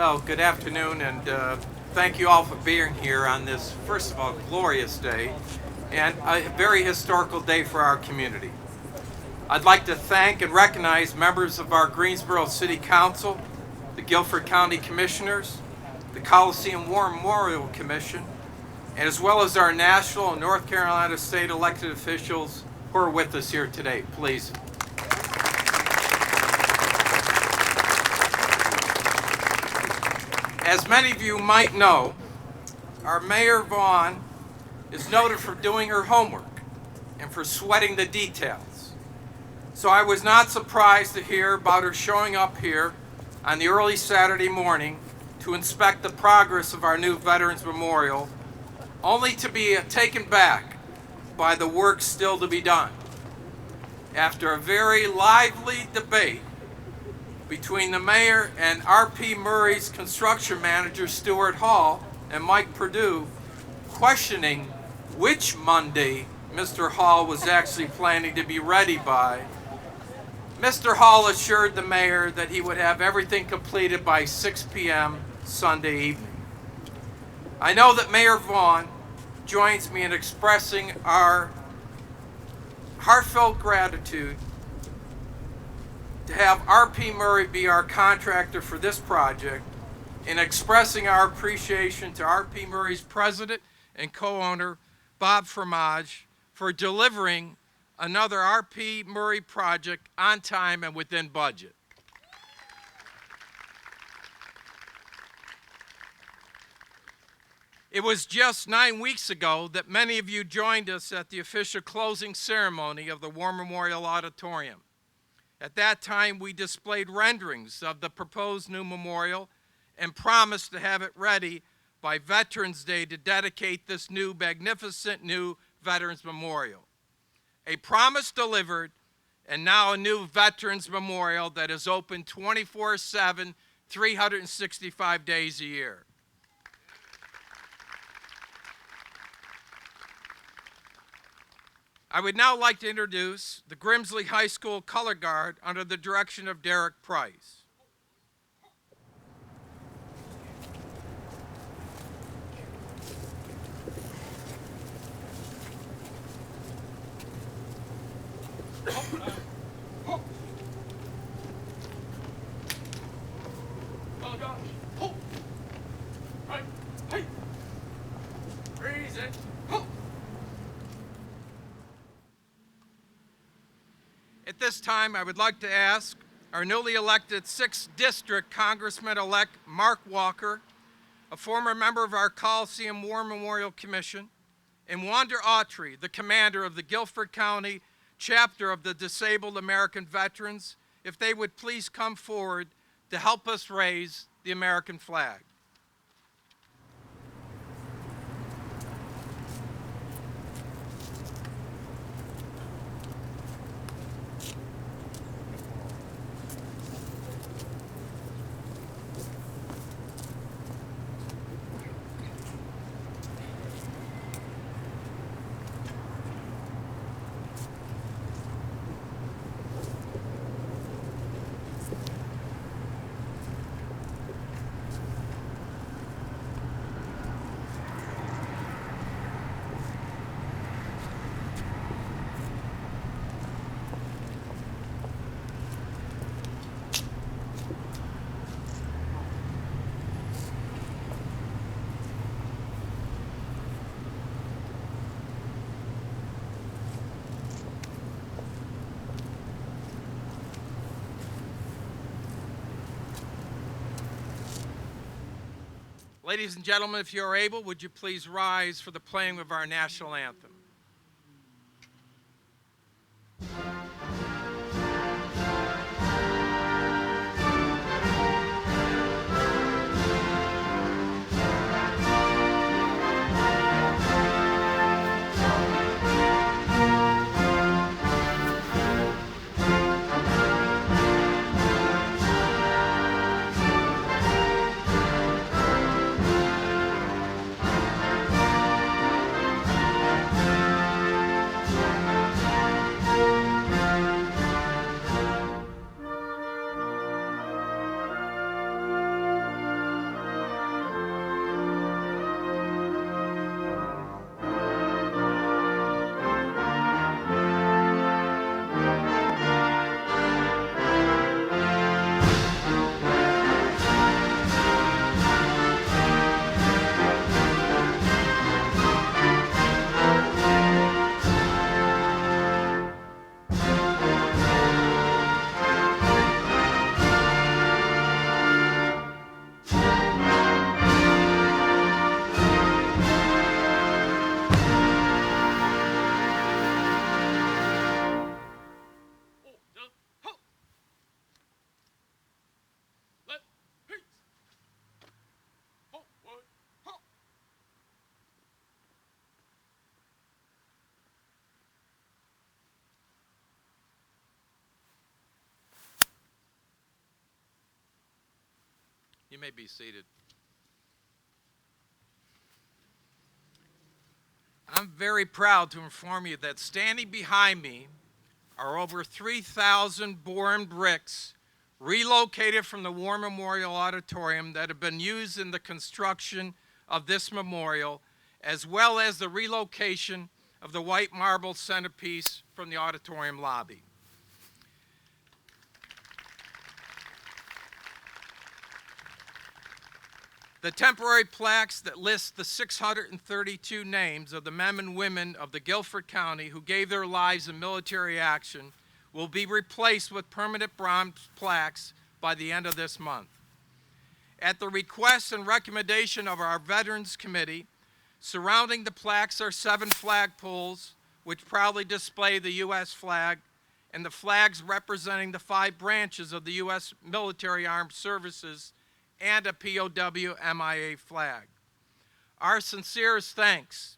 Well, good afternoon, and thank you all for being here on this, first of all, glorious day and a very historical day for our community. I'd like to thank and recognize members of our Greensboro City Council, the Guilford County Commissioners, the Coliseum War Memorial Commission, and as well as our national and North Carolina state elected officials who are with us here today. Please. As many of you might know, our Mayor Vaughan is noted for doing her homework and for sweating the details. So I was not surprised to hear about her showing up here on the early Saturday morning to inspect the progress of our new Veterans Memorial, only to be taken back by the work still to be done. After a very lively debate between the mayor and R.P. Murray's construction manager, Stuart Hall, and Mike Perdue, questioning which Monday Mr. Hall was actually planning to be ready by, Mr. Hall assured the mayor that he would have everything completed by 6 p.m. Sunday evening. I know that Mayor Vaughan joins me in expressing our heartfelt gratitude to have R.P. Murray be our contractor for this project, in expressing our appreciation to R.P. Murray's president and co-owner, Bob Fromage, for delivering another R.P. Murray project on time and within budget. It was just 9 weeks ago that many of you joined us at the official closing ceremony of the War Memorial Auditorium. At that time, we displayed renderings of the proposed new memorial and promised to have it ready by Veterans Day to dedicate this new, magnificent new Veterans Memorial. A promise delivered, and now a new Veterans Memorial that is open 24/7, 365 days a year. I would now like to introduce the Grimsley High School Color Guard under the direction of Derek Price. At this time, I would like to ask our newly elected 6th District Congressman-elect Mark Walker, a former member of our Coliseum War Memorial Commission, and Wanda Autry, the commander of the Guilford County chapter of the Disabled American Veterans, if they would please come forward to help us raise the American flag. Ladies and gentlemen, if you are able, would you please rise for the playing of our national anthem? You may be seated. I'm very proud to inform you that standing behind me are over 3,000 boron bricks relocated from the War Memorial Auditorium that have been used in the construction of this memorial, as well as the relocation of the white marble centerpiece from the auditorium lobby. The temporary plaques that list the 632 names of the men and women of the Guilford County who gave their lives in military action will be replaced with permanent bronze plaques by the end of this month. At the request and recommendation of our Veterans Committee, surrounding the plaques are 7 flagpoles which proudly display the U.S. flag and the flags representing the 5 branches of the U.S. military armed services and a POW MIA flag. Our sincerest thanks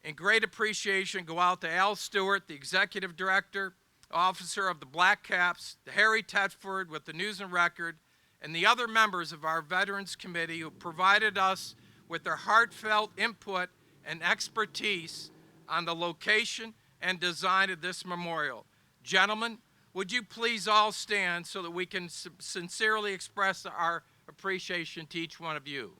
and great appreciation go out to Al Stewart, the Executive Director, Officer of the Black Caps, to Harry Tetford with the News and Record, and the other members of our Veterans Committee who provided us with their heartfelt input and expertise on the location and design of this memorial. Gentlemen, would you please all stand so that we can sincerely express our appreciation to each one of you.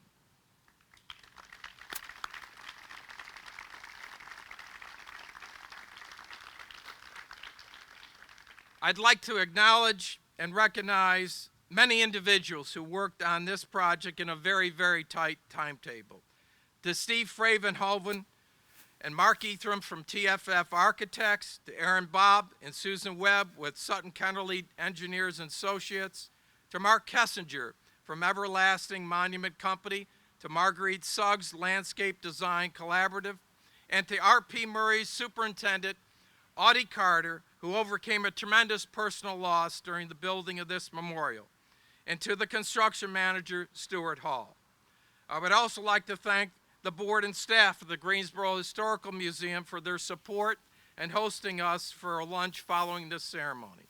I'd like to acknowledge and recognize many individuals who worked on this project in a very, very tight timetable. To Steve Fravenhoven and Mark Ethram from TFF Architects, to Aaron Bobb and Susan Webb with Sutton Kennerly Engineers and Associates, to Mark Kessinger from Everlasting Monument Company, to Marguerite Suggs Landscape Design Collaborative, and to R.P. Murray's Superintendent, Audie Carter, who overcame a tremendous personal loss during the building of this memorial, and to the construction manager, Stuart Hall. I would also like to thank the board and staff of the Greensboro Historical Museum for their support and hosting us for a lunch following this ceremony.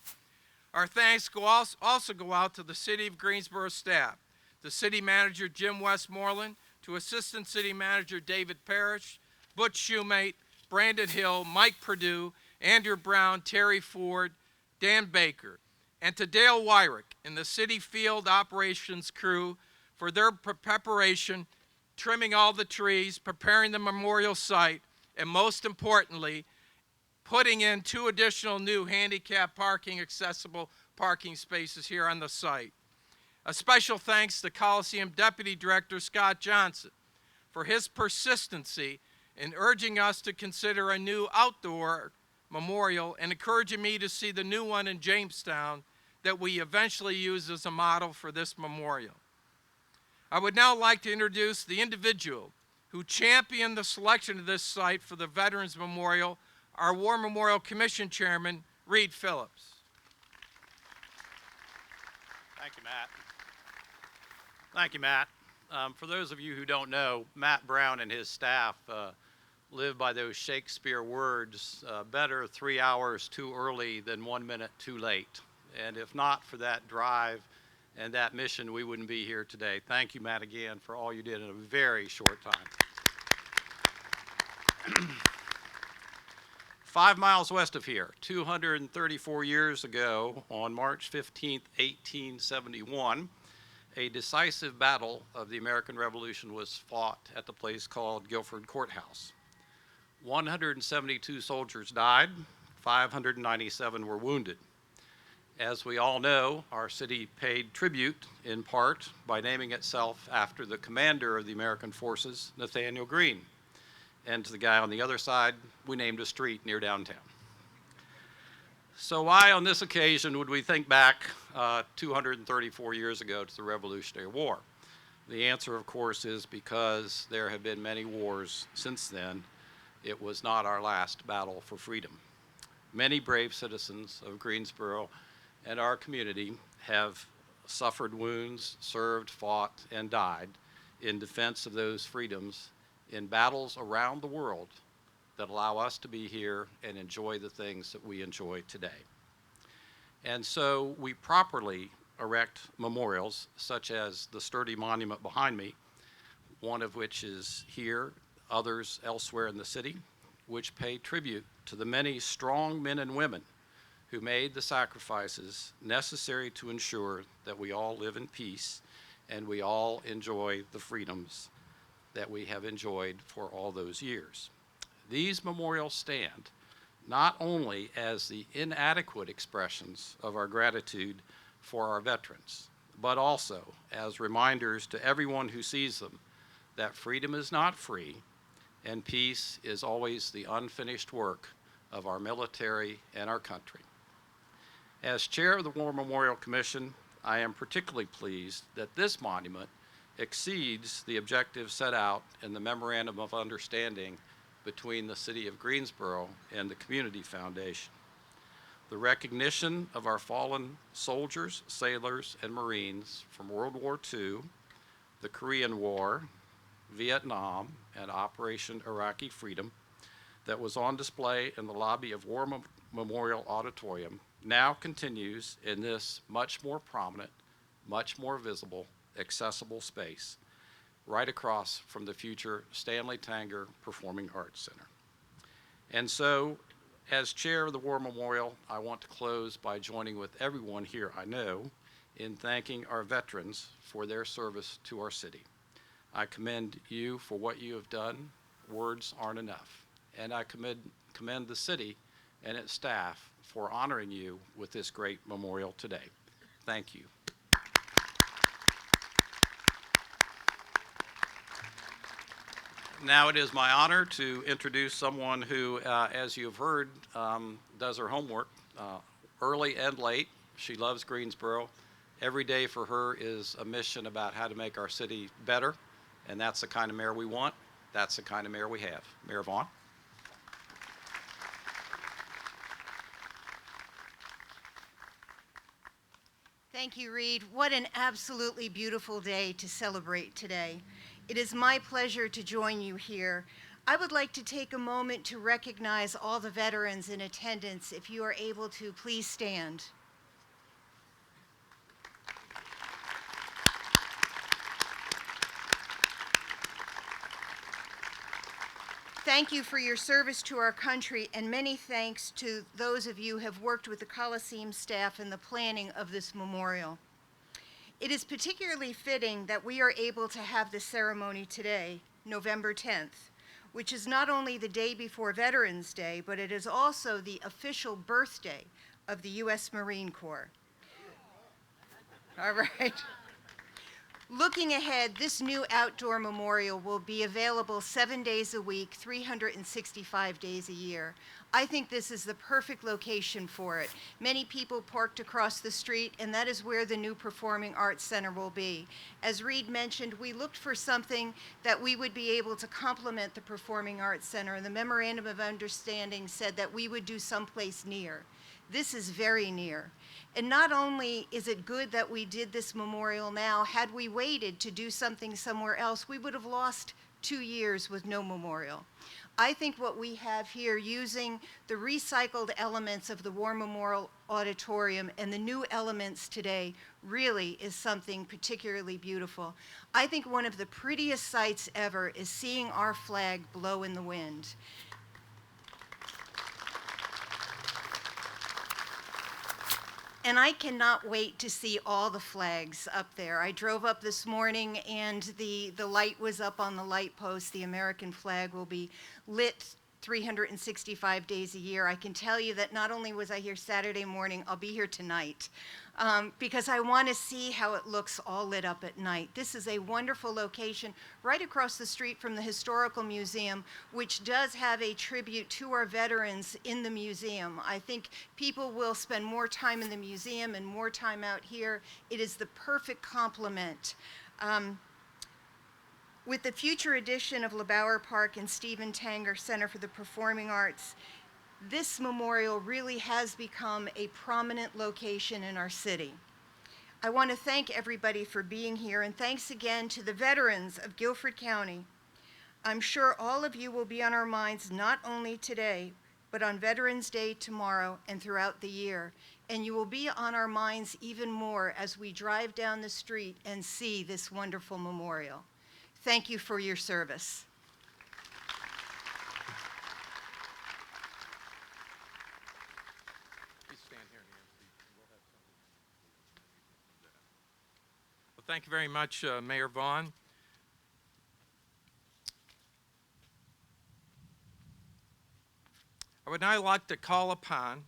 Our thanks also go out to the City of Greensboro staff, to City Manager Jim Westmoreland, to Assistant City Manager David Parrish, Butch Shoemate, Brandon Hill, Mike Perdue, Andrew Brown, Terry Ford, Dan Baker, and to Dale Wyrick and the City Field Operations crew for their preparation, trimming all the trees, preparing the memorial site, and most importantly, putting in 2 additional new handicap parking accessible parking spaces here on the site. A special thanks to Coliseum Deputy Director Scott Johnson for his persistency in urging us to consider a new outdoor memorial and encouraging me to see the new one in Jamestown that we eventually use as a model for this memorial. I would now like to introduce the individual who championed the selection of this site for the Veterans Memorial, our War Memorial Commission Chairman, Reid Phillips. Thank you, Matt. Thank you, Matt. For those of you who don't know, Matt Brown and his staff live by those Shakespeare words, better 3 hours too early than 1 minute too late. And if not for that drive and that mission, we wouldn't be here today. Thank you, Matt, again, for all you did in a very short time. 5 miles west of here, 234 years ago, on March 15th, 1871, a decisive battle of the American Revolution was fought at the place called Guilford Courthouse. 172 soldiers died, 597 were wounded. As we all know, our city paid tribute in part by naming itself after the commander of the American forces, Nathaniel Greene. And to the guy on the other side, we named a street near downtown. So why on this occasion would we think back 234 years ago to the Revolutionary War? The answer, of course, is because there have been many wars since then. It was not our last battle for freedom. Many brave citizens of Greensboro and our community have suffered wounds, served, fought, and died in defense of those freedoms in battles around the world that allow us to be here and enjoy the things that we enjoy today. And so we properly erect memorials, such as the sturdy monument behind me, one of which is here, others elsewhere in the city, which pay tribute to the many strong men and women who made the sacrifices necessary to ensure that we all live in peace and we all enjoy the freedoms that we have enjoyed for all those years. These memorials stand not only as the inadequate expressions of our gratitude for our veterans, but also as reminders to everyone who sees them that freedom is not free and peace is always the unfinished work of our military and our country. As chair of the War Memorial Commission, I am particularly pleased that this monument exceeds the objectives set out in the Memorandum of Understanding between the City of Greensboro and the Community Foundation. The recognition of our fallen soldiers, sailors, and Marines from World War II, the Korean War, Vietnam, and Operation Iraqi Freedom that was on display in the lobby of War Memorial Auditorium now continues in this much more prominent, much more visible, accessible space right across from the future Stanley Tanger Performing Arts Center. And so, as chair of the War Memorial, I want to close by joining with everyone here I know in thanking our veterans for their service to our city. I commend you for what you have done. Words aren't enough. And I commend the city and its staff for honoring you with this great memorial today. Thank you. Now it is my honor to introduce someone who, as you've heard, does her homework early and late. She loves Greensboro. Every day for her is a mission about how to make our city better, and that's the kind of mayor we want. That's the kind of mayor we have. Mayor Vaughan. Thank you, Reid. What an absolutely beautiful day to celebrate today. It is my pleasure to join you here. I would like to take a moment to recognize all the veterans in attendance. If you are able to, please stand. Thank you for your service to our country, and many thanks to those of you who have worked with the Coliseum staff in the planning of this memorial. It is particularly fitting that we are able to have this ceremony today, November 10th, which is not only the day before Veterans Day, but it is also the official birthday of the U.S. Marine Corps. All right. Looking ahead, this new outdoor memorial will be available 7 days a week, 365 days a year. I think this is the perfect location for it. Many people parked across the street, and that is where the new Performing Arts Center will be. As Reid mentioned, we looked for something that we would be able to complement the Performing Arts Center, and the Memorandum of Understanding said that we would do someplace near. This is very near. And not only is it good that we did this memorial now, had we waited to do something somewhere else, we would have lost 2 years with no memorial. I think what we have here, using the recycled elements of the War Memorial Auditorium and the new elements today, really is something particularly beautiful. I think one of the prettiest sights ever is seeing our flag blow in the wind. And I cannot wait to see all the flags up there. I drove up this morning and the light was up on the light post. The American flag will be lit 365 days a year. I can tell you that not only was I here Saturday morning, I'll be here tonight because I want to see how it looks all lit up at night. This is a wonderful location right across the street from the Historical Museum, which does have a tribute to our veterans in the museum. I think people will spend more time in the museum and more time out here. It is the perfect complement. With the future addition of LeBauer Park and Stephen Tanger Center for the Performing Arts, this memorial really has become a prominent location in our city. I want to thank everybody for being here, and thanks again to the veterans of Guilford County. I'm sure all of you will be on our minds not only today, but on Veterans Day tomorrow and throughout the year. and you will be on our minds even more as we drive down the street and see this wonderful memorial. Thank you for your service. Please stand here, Nancy. We'll have something. Well, thank you very much, Mayor Vaughan. I would now like to call upon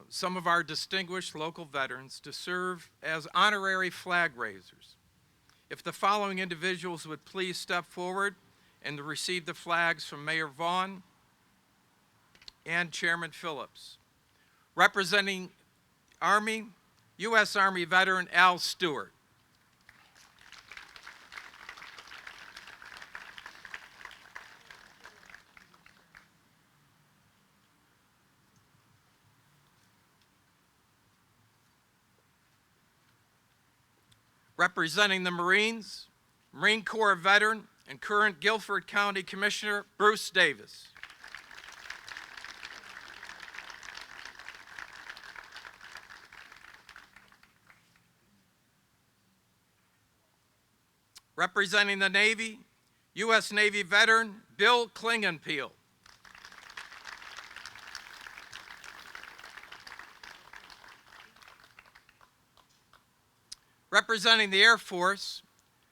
some of our distinguished local veterans to serve as honorary flag raisers. If the following individuals would please step forward and to receive the flags from Mayor Vaughan and Chairman Phillips. Representing Army, U.S. Army veteran Al Stewart. Representing the Marines, Marine Corps veteran and current Guilford County Commissioner Bruce Davis. Representing the Navy, U.S. Navy veteran Bill Klingenpeel. Representing the Air Force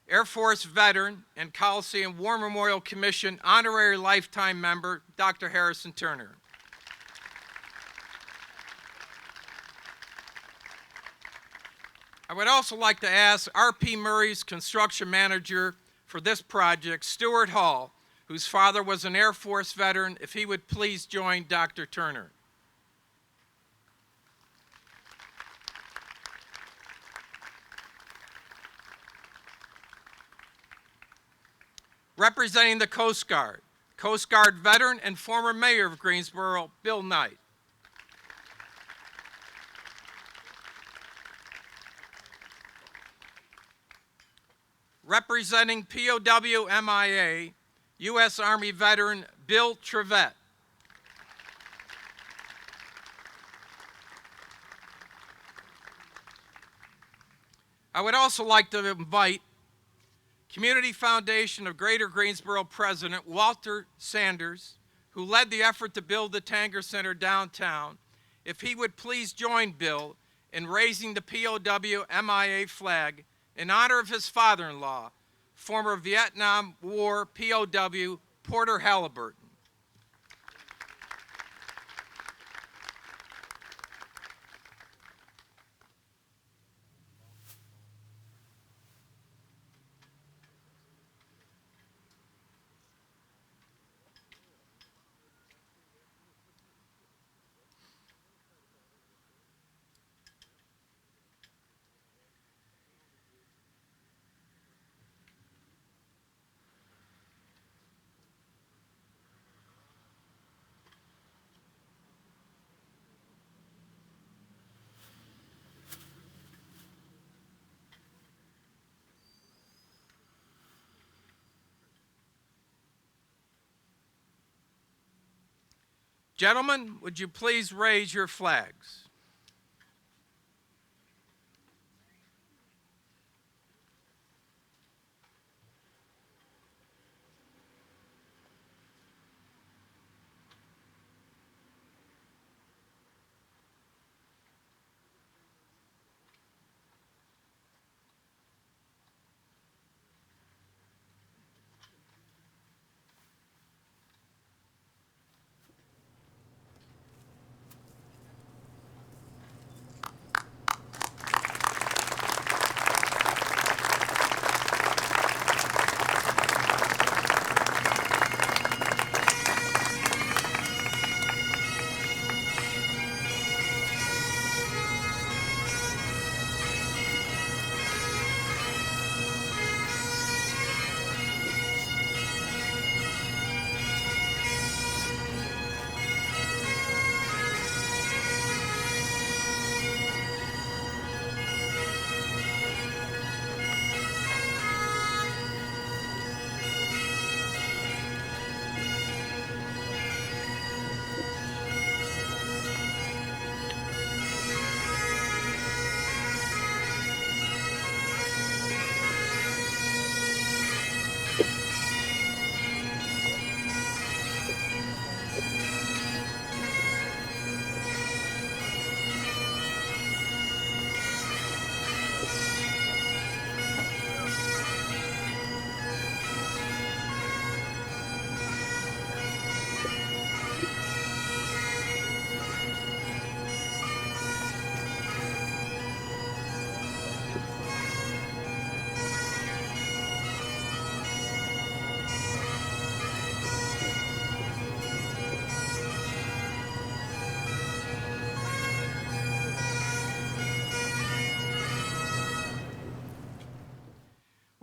veteran and Coliseum War Memorial Commission honorary lifetime member, Dr. Harrison Turner. I would also like to ask R.P. Murray's construction manager for this project, Stuart Hall, whose father was an Air Force veteran, if he would please join Dr. Turner. Representing the Coast Guard veteran and former mayor of Greensboro, Bill Knight. Representing POW MIA, U.S. Army veteran Bill Trevette. I would also like to invite Community Foundation of Greater Greensboro President Walter Sanders, who led the effort to build the Tanger Center downtown, if he would please join Bill in raising the POW MIA flag in honor of his father-in-law, former Vietnam War POW Porter Halliburton. Gentlemen, would you please raise your flags?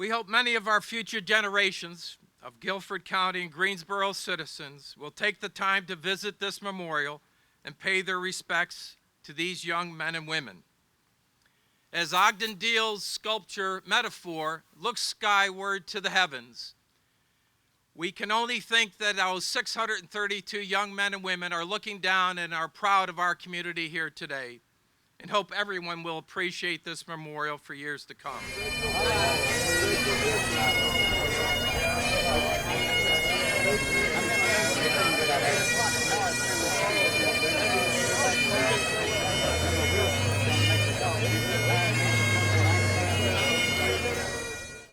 We hope many of our future generations of Guilford County and Greensboro citizens will take the time to visit this memorial and pay their respects to these young men and women. As Ogden Deal's sculpture metaphor looks skyward to the heavens, we can only think that those 632 young men and women are looking down and are proud of our community here today, and hope everyone will appreciate this memorial for years to come.